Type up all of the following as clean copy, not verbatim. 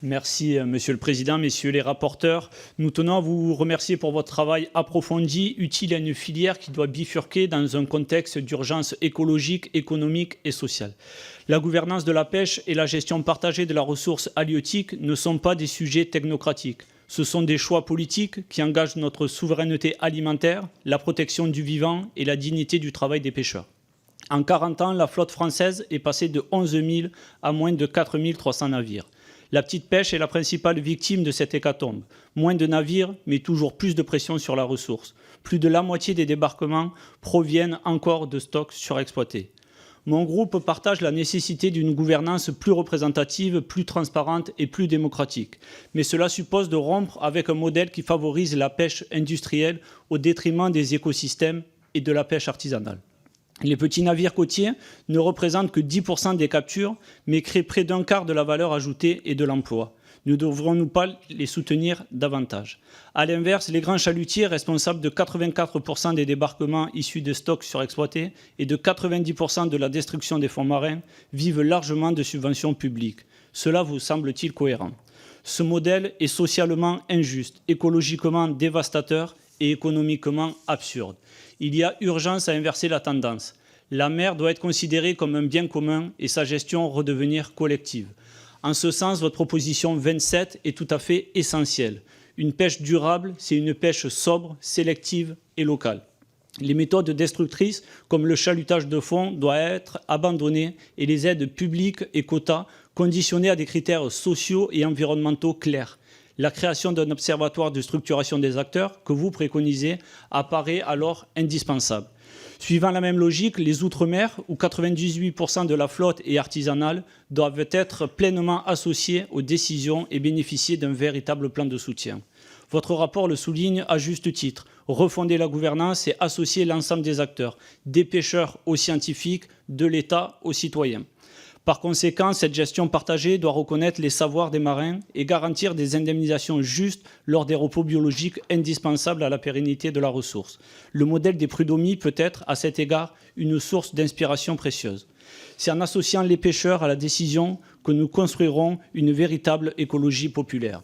Merci, Monsieur le Président, Messieurs les rapporteurs. Nous tenons à vous remercier pour votre travail approfondi, utile à une filière qui doit bifurquer dans un contexte d'urgence écologique, économique et sociale. La gouvernance de la pêche et la gestion partagée de la ressource halieutique ne sont pas des sujets technocratiques. Ce sont des choix politiques qui engagent notre souveraineté alimentaire, la protection du vivant et la dignité du travail des pêcheurs. En 40 ans, la flotte française est passée de 11 000 à moins de 4 300 navires. La petite pêche est la principale victime de cette hécatombe. Moins de navires, mais toujours plus de pression sur la ressource. Plus de la moitié des débarquements proviennent encore de stocks surexploités. Mon groupe partage la nécessité d'une gouvernance plus représentative, plus transparente et plus démocratique. Mais cela suppose de rompre avec un modèle qui favorise la pêche industrielle au détriment des écosystèmes et de la pêche artisanale. Les petits navires côtiers ne représentent que 10% des captures, mais créent près d'un quart de la valeur ajoutée et de l'emploi. Ne devrions-nous pas les soutenir davantage? À l'inverse, les grands chalutiers, responsables de 84% des débarquements issus de stocks surexploités et de 90% de la destruction des fonds marins, vivent largement de subventions publiques. Cela vous semble-t-il cohérent? Ce modèle est socialement injuste, écologiquement dévastateur et économiquement absurde. Il y a urgence à inverser la tendance. La mer doit être considérée comme un bien commun et sa gestion redevenir collective. En ce sens, votre proposition 27 est tout à fait essentielle. Une pêche durable, c'est une pêche sobre, sélective et locale. Les méthodes destructrices, comme le chalutage de fond, doivent être abandonnées et les aides publiques et quotas conditionnées à des critères sociaux et environnementaux clairs. La création d'un observatoire de structuration des acteurs que vous préconisez apparaît alors indispensable. Suivant la même logique, les Outre-mer, où 98% de la flotte est artisanale, doivent être pleinement associés aux décisions et bénéficier d'un véritable plan de soutien. Votre rapport le souligne à juste titre. Refonder la gouvernance et associer l'ensemble des acteurs, des pêcheurs aux scientifiques, de l'État aux citoyens. Par conséquent, cette gestion partagée doit reconnaître les savoirs des marins et garantir des indemnisations justes lors des repos biologiques indispensables à la pérennité de la ressource. Le modèle des prud'hommies peut être, à cet égard, une source d'inspiration précieuse. C'est en associant les pêcheurs à la décision que nous construirons une véritable écologie populaire.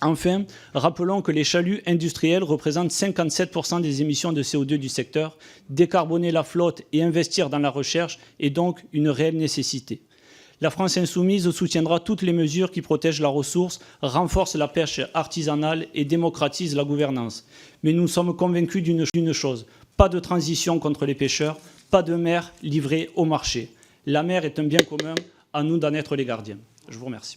Enfin, rappelons que les chaluts industriels représentent 57% des émissions de CO2 du secteur. Décarboner la flotte et investir dans la recherche est donc une réelle nécessité. La France insoumise soutiendra toutes les mesures qui protègent la ressource, renforcent la pêche artisanale et démocratisent la gouvernance. Mais nous sommes convaincus d'une chose, pas de transition contre les pêcheurs, pas de mer livrée au marché. La mer est un bien commun, à nous d'en être les gardiens. Je vous remercie.